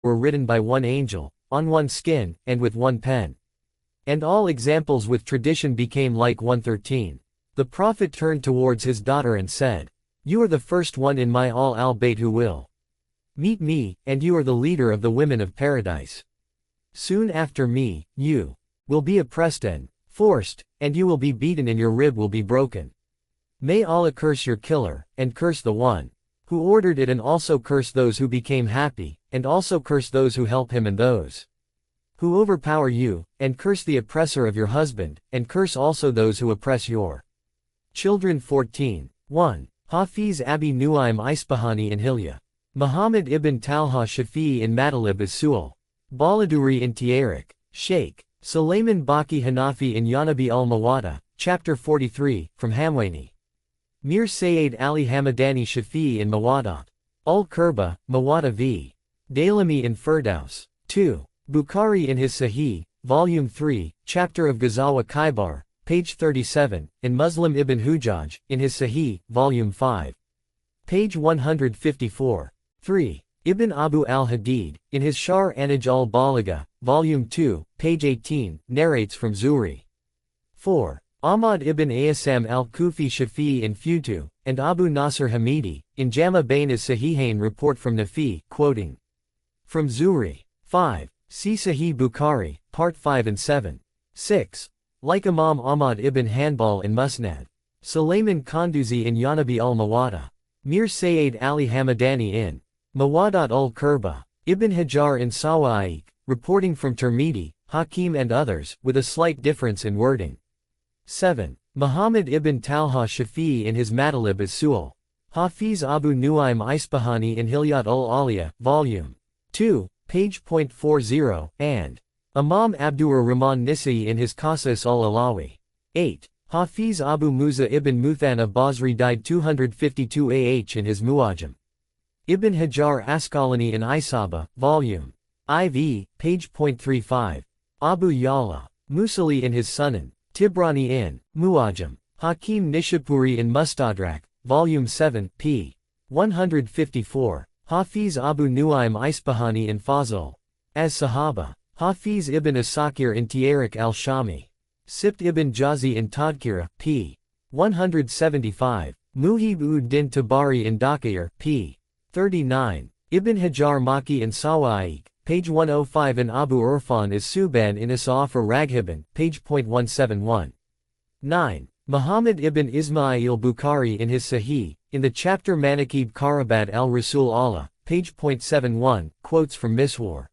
were written by one angel, on one skin, and with one pen. And all examples with tradition became like 113. The prophet turned towards his daughter and said, "You are the first one in my al-bayt who will meet me, and you are the leader of the women of paradise. Soon after me, you will be oppressed and forced, and you will be beaten and your rib will be broken. May Allah curse your killer, and curse the one who ordered it, and also curse those who became happy, and also curse those who help him and those who overpower you, and curse the oppressor of your husband, and curse also those who oppress your children." 14. 1. Hafiz Abi Nuaym Isfahani in Hilya. Muhammad ibn Talha Shafi'i in Matalib as-Su'al. Baladuri in Tiarik. Sheikh Sulayman Baqi Hanafi in Yanabi al-Mawada, Chapter 43, from Hamwaini. Mir Sayyid Ali Hamadani Shafi'i in Mawadat al-Kurba, Mawada v. Dailami in Firdaus. 2. Bukhari in his Sahih, Volume 3, Chapter of Ghazawa Khaybar, page 37, and Muslim ibn Hujjaj, in his Sahih, Volume 5. Page 154. 3. Ibn Abu al-Hadid, in his Shar Anaj al-Balagha, Volume 2, page 18, narrates from Zuhri. 4. Ahmad ibn Aysam al-Kufi Shafi'i in Futu, and Abu Nasr Hamidi, in Jama Bain as-Sahihain report from Nafi, quoting from Zuhri. 5. See Sahih Bukhari, Part 5 and 7. 6. Like Imam Ahmad ibn Hanbal in Musnad. Sulayman Kanduzi in Yanabi al-Mawada. Mir Sayyid Ali Hamadani in Mawadat al-Kurba. Ibn Hajar in Sawa'iq, reporting from Tirmidhi, Hakim and others, with a slight difference in wording. 7. Muhammad ibn Talha Shafi'i in his Matalib as-Su'al. Hafiz Abu Nuaym Isfahani in Hilyat al-Aliya, Volume 2, page .40, and Imam Abdur Rahman Nisai in his Qasas al-Alawi. 8. Hafiz Abu Musa ibn Muthanna Basri died 252 AH in his Mu'ajam. Ibn Hajar Asqalani in Isaba, Volume IV, page .35. Abu Ya'la Musali in his Sunan. Tibrani in Mu'ajam. Hakim Nishapuri in Mustadrak, Volume 7, p. 154. Hafiz Abu Nuaym Isfahani in Fazl as-Sahaba. Hafiz ibn Asakir in Tiarik al-Shami. Sibt ibn Jazi in Tadkira, p. 175. Muhib ud-Din Tabari in Dakair, p. 39. Ibn Hajar Maki in Sawa'iq, page 105, and Abu Urfan is Suban in Isa'afar Raghiban, page .171. 9. Muhammad ibn Ismail Bukhari in his Sahih, in the chapter Manakib Karabat al-Rasul Allah, page .71, quotes from Miswar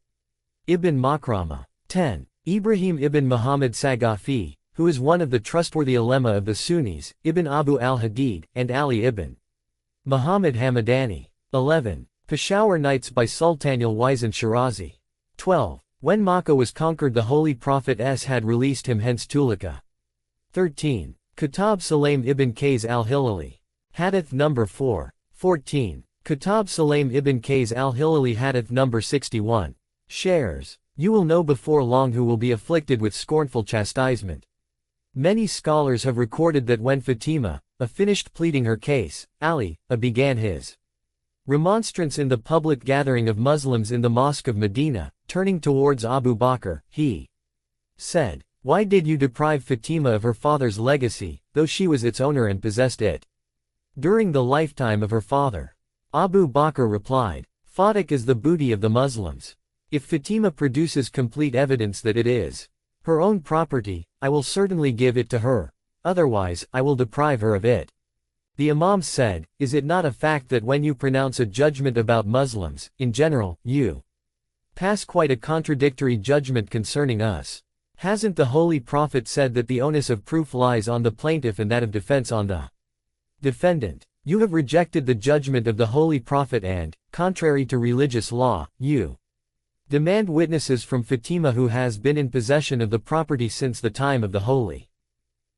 ibn Makrama. 10. Ibrahim ibn Muhammad Sagafi, who is one of the trustworthy ulema of the Sunnis, Ibn Abu al-Hadid, and Ali ibn Muhammad Hamadani. 11. Peshawar Nights by Sultanul Waisan Shirazi. 12. When Makkah was conquered, the Holy Prophet had released him, hence Tulika. 13. Kitab Sulaim ibn Qays al-Hilali. Hadith number 4. 14. Kitab Sulaim ibn Qays al-Hilali Hadith number 61. Shares. You will know before long who will be afflicted with scornful chastisement. Many scholars have recorded that when Fatima, finished pleading her case, Ali, began his remonstrance in the public gathering of Muslims in the Mosque of Medina, turning towards Abu Bakr, he said, "Why did you deprive Fatima of her father's legacy, though she was its owner and possessed it during the lifetime of her father?" Abu Bakr replied, "Fadak is the booty of the Muslims. If Fatima produces complete evidence that it is her own property, I will certainly give it to her, otherwise, I will deprive her of it." The Imam said, "Is it not a fact that when you pronounce a judgment about Muslims, in general, you pass quite a contradictory judgment concerning us? Hasn't the Holy Prophet said that the onus of proof lies on the plaintiff and that of defense on the defendant? You have rejected the judgment of the Holy Prophet and, contrary to religious law, you demand witnesses from Fatima, who has been in possession of the property since the time of the Holy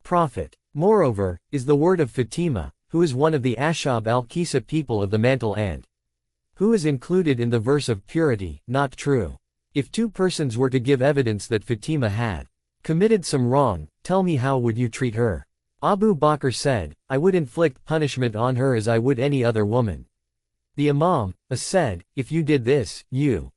Prophet. Moreover, is the word of Fatima, who is one of the Ashab al-Kisa people of the mantle and who is included in the verse of purity, not true. If two persons were to give evidence that Fatima had committed some wrong, tell me, how would you treat her?" Abu Bakr said, "I would inflict punishment on her as I would any other woman." The Imam said, "If you did this, you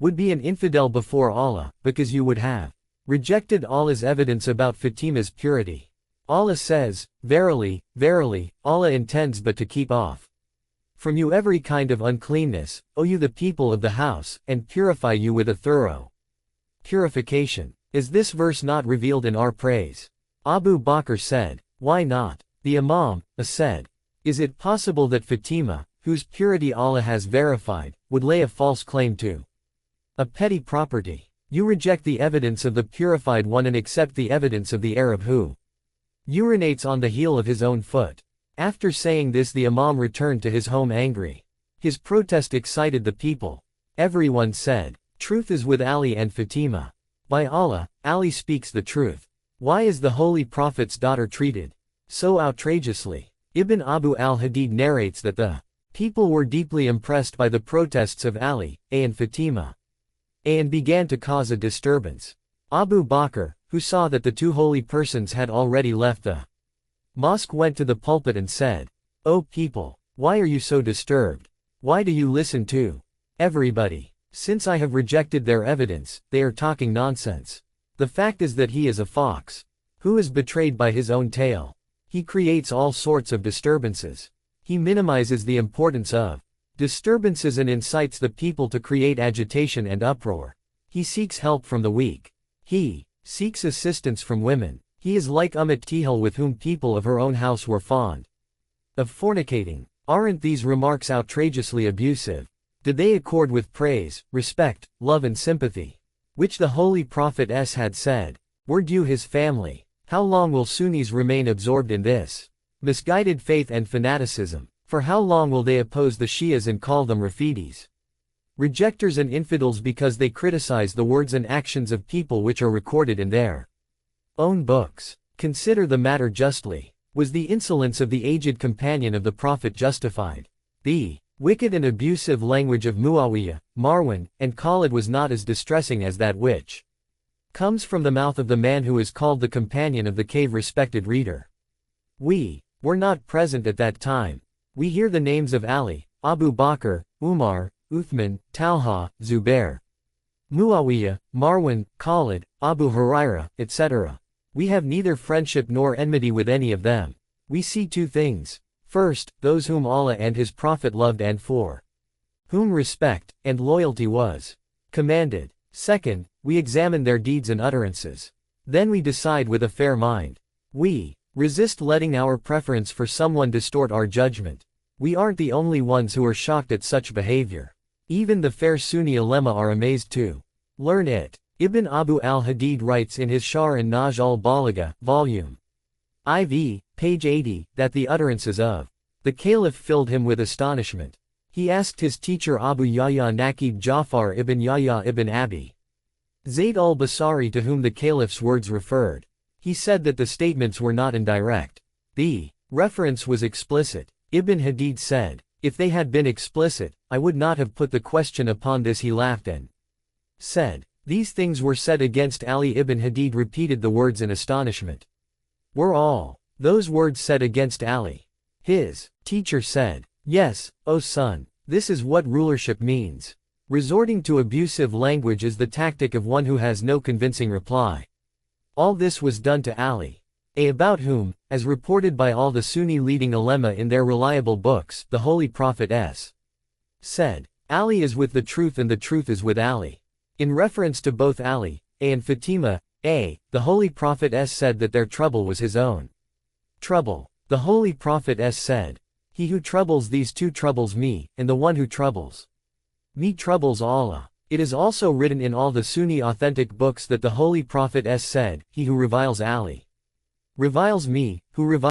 would be an infidel before Allah, because you would have rejected Allah's evidence about Fatima's purity. Allah says, Verily, verily, Allah intends but to keep off from you every kind of uncleanness, O you the people of the house, and purify you with a thorough purification. Is this verse not revealed in our praise? Abu Bakr said, Why not? The Imam said, Is it possible that Fatima, whose purity Allah has verified, would lay a false claim to a petty property? You reject the evidence of the purified one and accept the evidence of the Arab who urinates on the heel of his own foot. After saying this, the Imam returned to his home angry. His protest excited the people. Everyone said, Truth is with Ali and Fatima. By Allah, Ali speaks the truth. Why is the Holy Prophet's daughter treated so outrageously? Ibn Abu al-Hadid narrates that the people were deeply impressed by the protests of Ali and Fatima, and began to cause a disturbance. Abu Bakr, who saw that the two holy persons had already left the mosque, went to the pulpit and said, O people, why are you so disturbed? Why do you listen to everybody? Since I have rejected their evidence, they are talking nonsense. The fact is that he is a fox who is betrayed by his own tail. He creates all sorts of disturbances. He minimizes the importance of disturbances and incites the people to create agitation and uproar. He seeks help from the weak. He seeks assistance from women. He is like Tihal, with whom people of her own house were fond of fornicating. Aren't these remarks outrageously abusive? Did they accord with praise, respect, love and sympathy, which the Holy Prophet had said? Were due his family. How long will Sunnis remain absorbed in this misguided faith and fanaticism? For how long will they oppose the Shias and call them Rafidis, rejectors and infidels, because they criticize the words and actions of people which are recorded in their own books? Consider the matter justly. Was the insolence of the aged companion of the Prophet justified? The wicked and abusive language of Muawiyah, Marwan, and Khalid was not as distressing as that which comes from the mouth of the man who is called the companion of the cave. Respected reader, we were not present at that time. We hear the names of Ali, Abu Bakr, Umar, Uthman, Talha, Zubair, Muawiyah, Marwan, Khalid, Abu Hurairah, etc. We have neither friendship nor enmity with any of them. We see two things. First, those whom Allah and His Prophet loved and for whom respect and loyalty was commanded. Second, we examine their deeds and utterances. Then we decide with a fair mind. We resist letting our preference for someone distort our judgment. We aren't the only ones who are shocked at such behavior. Even the fair Sunni ulema are amazed too. Learn it. Ibn Abu al-Hadid writes in his Sharh an-Naj al-Balagha, Volume IV, page 80, that the utterances of the caliph filled him with astonishment. He asked his teacher Abu Yahya Naqib Ja'far ibn Yahya ibn Abi Zayd al-Basari, to whom the caliph's words referred. He said that the statements were not indirect. The reference was explicit. Ibn Hadid said, If they had been explicit, I would not have put the question upon this. He laughed and said, These things were said against Ali. Ibn Hadid repeated the words in astonishment. Were all those words said against Ali? His teacher said, Yes, O son, this is what rulership means. Resorting to abusive language is the tactic of one who has no convincing reply. All this was done to Ali, about whom, as reported by all the Sunni leading ulema in their reliable books, the Holy Prophet said, Ali is with the truth and the truth is with Ali. In reference to both Ali and Fatima, the Holy Prophet said that their trouble was his own trouble. The Holy Prophet said, He who troubles these two troubles me, and the one who troubles me troubles Allah. It is also written in all the Sunni authentic books that the Holy Prophet said, He who reviles Ali reviles me, who reviles